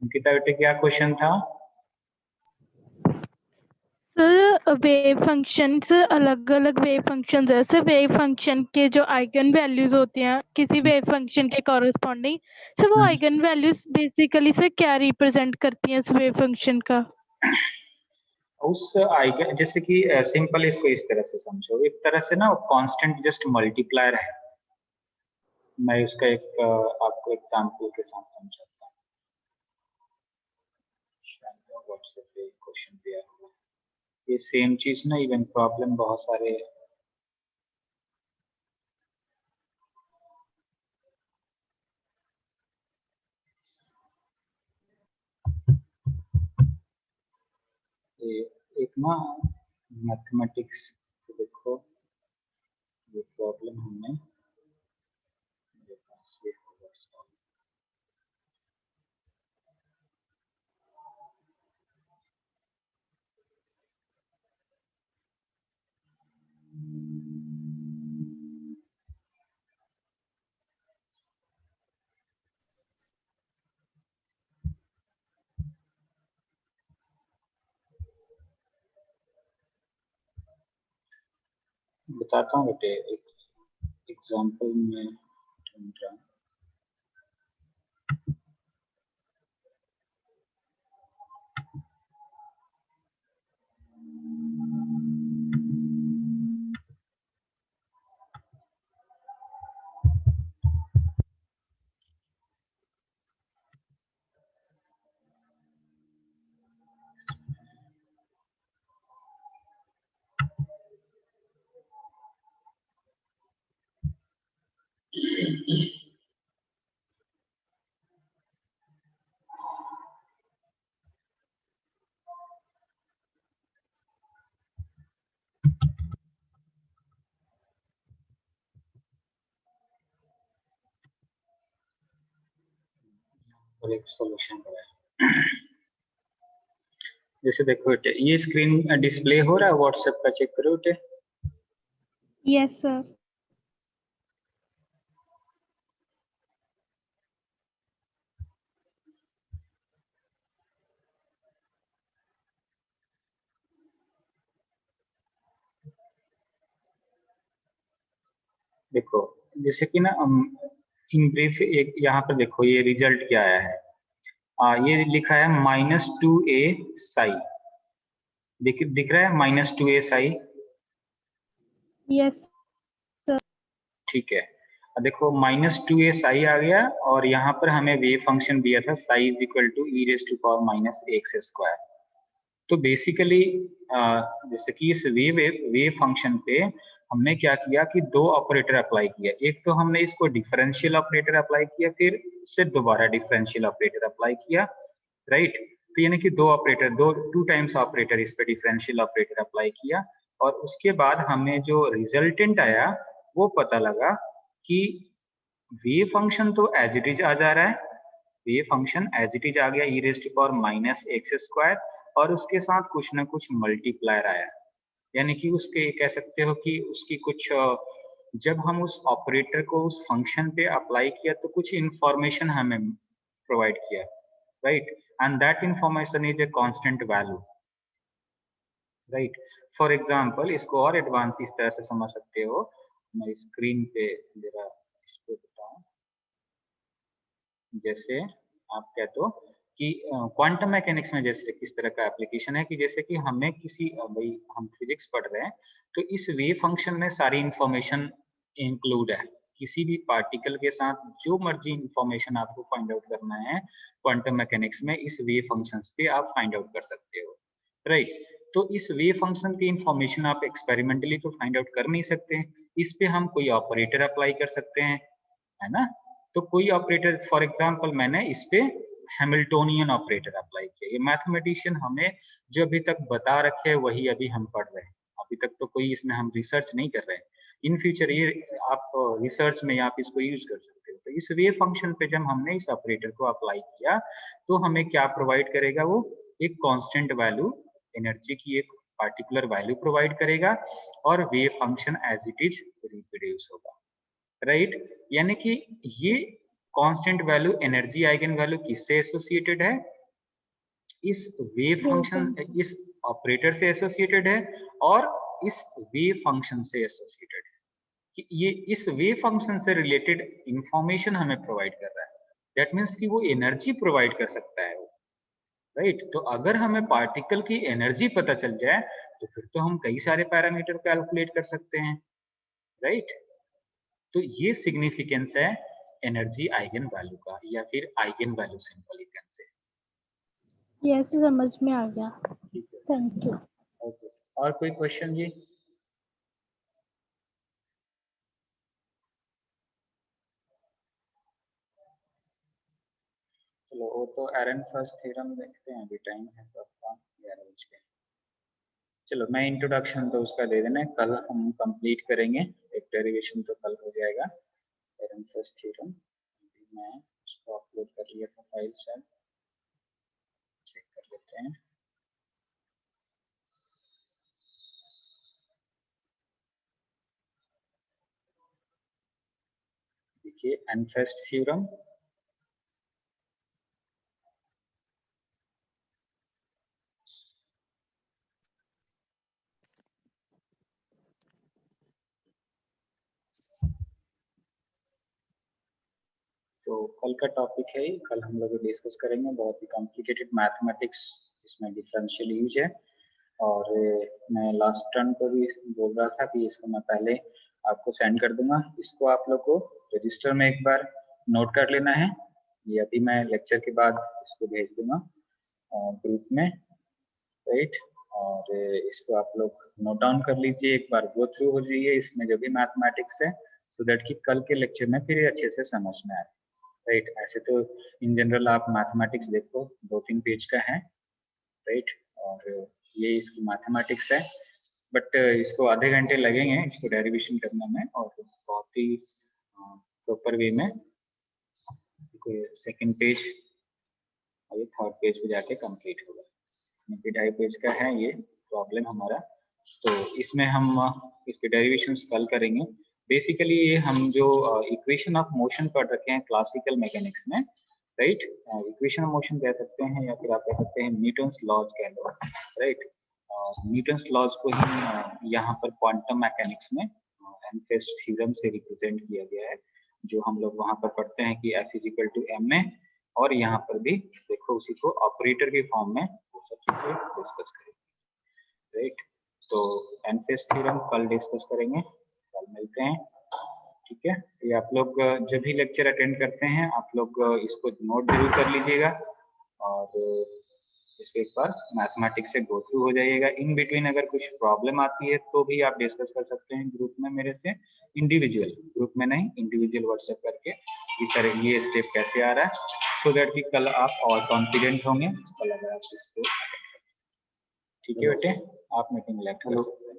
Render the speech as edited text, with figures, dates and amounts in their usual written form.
अंकिता बेटे क्या क्वेश्चन था? सर वेव फंक्शंस अलग अलग वेव फंक्शंस है सर। वेव फंक्शन के जो आइगन वैल्यूज होती हैं किसी वेव फंक्शन के कॉरेस्पॉन्डिंग सर, वो आइगन वैल्यूज बेसिकली सर क्या रिप्रेजेंट करती हैं उस वेव फंक्शन का? उस आइगन जैसे कि सिंपल इसको इस तरह से समझो, एक तरह से ना कांस्टेंट जस्ट मल्टीप्लायर है। मैं उसका एक आपको एग्जांपल के साथ समझाता हूँ। व्हाट्सएप पे क्वेश्चन दिया हुआ है, ये सेम चीज ना इवन प्रॉब्लम बहुत सारे ये एक ना मैथमेटिक्स देखो, ये प्रॉब्लम हमने मेरे पास ये होगा solve। बताता हूँ बेटे, एक एग्जाम्पल में ढूंढ रहा हूँ। और एक सॉल्यूशन है। जैसे देखो बेटे, ये स्क्रीन डिस्प्ले हो रहा है व्हाट्सएप का, चेक करो बेटे। Yes sir. देखो जैसे कि ना इन ब्रीफ एक यहाँ पर देखो ये रिजल्ट क्या आया है। ये लिखा है -2a साई, दिख रहा है -2a साई। यस ठीक है, अब देखो -2a साई आ गया, और यहाँ पर हमें वेव फंक्शन दिया था Sai is equal to e⁻⁻x²। तो बेसिकली जैसे कि इस वेव फंक्शन पे हमने क्या किया कि दो ऑपरेटर अप्लाई किया। एक तो हमने इसको डिफरेंशियल ऑपरेटर अप्लाई किया, फिर इससे दोबारा डिफरेंशियल ऑपरेटर अप्लाई किया, राइट। तो यानी कि दो ऑपरेटर, टू टाइम्स ऑपरेटर इस पे डिफरेंशियल ऑपरेटर अप्लाई किया, और उसके बाद हमें जो रिजल्टेंट आया वो पता लगा कि वेव फंक्शन तो एज इट इज आ जा रहा है, wave function as it is आ गया e⁻⁻x², और उसके साथ कुछ ना कुछ मल्टीप्लायर आया। यानी कि उसके कह सकते हो कि उसकी कुछ जब हम उस ऑपरेटर को उस फंक्शन पे अप्लाई किया तो कुछ इंफॉर्मेशन हमें प्रोवाइड किया, right, and that information is a constant value, right. For example इसको और एडवांस इस तरह से समझ सकते हो, मैं स्क्रीन पे जरा इस पे बताऊं। जैसे आप कहते हो कि क्वांटम मैकेनिक्स में जैसे किस तरह का एप्लीकेशन है कि जैसे कि हमें किसी भाई हम फिजिक्स पढ़ रहे हैं, तो इस वेव फंक्शन में सारी इंफॉर्मेशन इंक्लूड है। किसी भी पार्टिकल के साथ जो मर्जी इंफॉर्मेशन आपको फाइंड आउट करना है क्वांटम मैकेनिक्स में, इस वेव फंक्शंस पे आप फाइंड आउट कर सकते हो, राइट। तो इस वेव फंक्शन की इंफॉर्मेशन आप एक्सपेरिमेंटली तो फाइंड आउट कर नहीं सकते, इस पे हम कोई ऑपरेटर अप्लाई कर सकते हैं, है ना। तो कोई ऑपरेटर, फॉर एग्जांपल मैंने इस पे हैमिल्टोनियन ऑपरेटर अप्लाई किया। ये मैथमेटिशियन हमें जो अभी तक बता रखे हैं वही अभी हम पढ़ रहे हैं, अभी तक तो कोई इसमें हम रिसर्च नहीं कर रहे हैं। इन फ्यूचर ये आप रिसर्च में आप इसको यूज कर सकते हो। तो इस वेव फंक्शन पे जब हमने इस ऑपरेटर को अप्लाई किया तो हमें क्या प्रोवाइड करेगा, वो एक कांस्टेंट वैल्यू एनर्जी की एक पार्टिकुलर वैल्यू प्रोवाइड करेगा, और wave function as it is reproduce होगा, राइट। यानी कि ये constant value energy eigen value किससे एसोसिएटेड है, इस वेव फंक्शन इस ऑपरेटर से एसोसिएटेड है और इस वेव फंक्शन से एसोसिएटेड है कि ये इस वेव फंक्शन से रिलेटेड इंफॉर्मेशन हमें प्रोवाइड कर रहा है। दैट मीन्स कि वो एनर्जी प्रोवाइड कर सकता है, राइट। तो अगर हमें पार्टिकल की एनर्जी पता चल जाए तो फिर तो हम कई सारे पैरामीटर कैलकुलेट कर सकते हैं, राइट। तो ये सिग्निफिकेंस है एनर्जी आइगन वैल्यू का, या फिर आइगन वैल्यू सिंपल इक्वेशन से। यस, समझ में आ गया। ठीक है, थैंक यू। ओके, और कोई क्वेश्चन जी? चलो वो तो एरनफर्स्ट थ्योरम देखते हैं, अभी टाइम है तो आपका 11 बज के। चलो मैं इंट्रोडक्शन तो उसका दे देना, कल हम कंप्लीट करेंगे, एक डेरिवेशन तो कल हो जाएगा एरनफर्स्ट थ्योरम। मैं उसको अपलोड कर लिया था फाइल से, चेक कर लेते हैं। देखिए एरनफर्स्ट थ्योरम, तो कल का टॉपिक है, कल हम लोग डिस्कस करेंगे, बहुत ही कॉम्प्लिकेटेड मैथमेटिक्स इसमें डिफरेंशियल यूज है। और मैं लास्ट टर्न को भी बोल रहा था कि इसको मैं पहले आपको सेंड कर दूंगा, इसको आप लोग को रजिस्टर में एक बार नोट कर लेना है। ये अभी मैं लेक्चर के बाद इसको भेज दूंगा ग्रुप में, राइट। और इसको आप लोग नोट डाउन कर लीजिए, एक बार गो थ्रू हो जाइए इसमें जो भी मैथमेटिक्स है, सो दैट कि कल के लेक्चर में फिर अच्छे से समझ में आए, राइट। ऐसे तो इन जनरल आप मैथमेटिक्स देखो 2-3 पेज का है, राइट। और ये इसकी मैथमेटिक्स है, बट इसको आधे घंटे लगेंगे इसको डेरिवेशन करने में, और बहुत ही प्रॉपर वे में सेकंड पेज और ये थर्ड पेज पे जाके कंप्लीट होगा। 2.5 पेज का है ये प्रॉब्लम हमारा, तो इसमें हम इसके डेरिवेशंस कल करेंगे। बेसिकली ये हम जो इक्वेशन ऑफ मोशन पढ़ रखे हैं क्लासिकल मैकेनिक्स में, राइट। इक्वेशन ऑफ मोशन कह सकते हैं या फिर आप कह सकते हैं न्यूटन्स लॉज कह लो, राइट। न्यूटन्स लॉज को ही यहाँ पर क्वांटम मैकेनिक्स में एनफेस्ट थ्योरम से रिप्रेजेंट किया गया है, जो हम लोग वहाँ पर पढ़ते हैं कि F इक्वल टू एम में, और यहाँ पर भी देखो उसी को ऑपरेटर के फॉर्म में वो सब चीजें डिस्कस करेंगे, राइट। तो एनफेस्ट थ्योरम कल डिस्कस करेंगे, कल मिलते हैं, ठीक है। ये आप लोग जब भी लेक्चर अटेंड करते हैं आप लोग इसको नोट जरूर कर लीजिएगा, और इसको एक बार मैथमेटिक्स से गो थ्रू हो जाइएगा। इन बिटवीन अगर कुछ प्रॉब्लम आती है तो भी आप डिस्कस कर सकते हैं ग्रुप में मेरे से, इंडिविजुअल, ग्रुप में नहीं, इंडिविजुअल व्हाट्सएप करके कि सर ये स्टेप कैसे आ रहा है, सो दैट कि कल आप और कॉन्फिडेंट होंगे कल अगर आप इसको, ठीक है बेटे। आप मीटिंग लेफ्ट कर सकते हैं।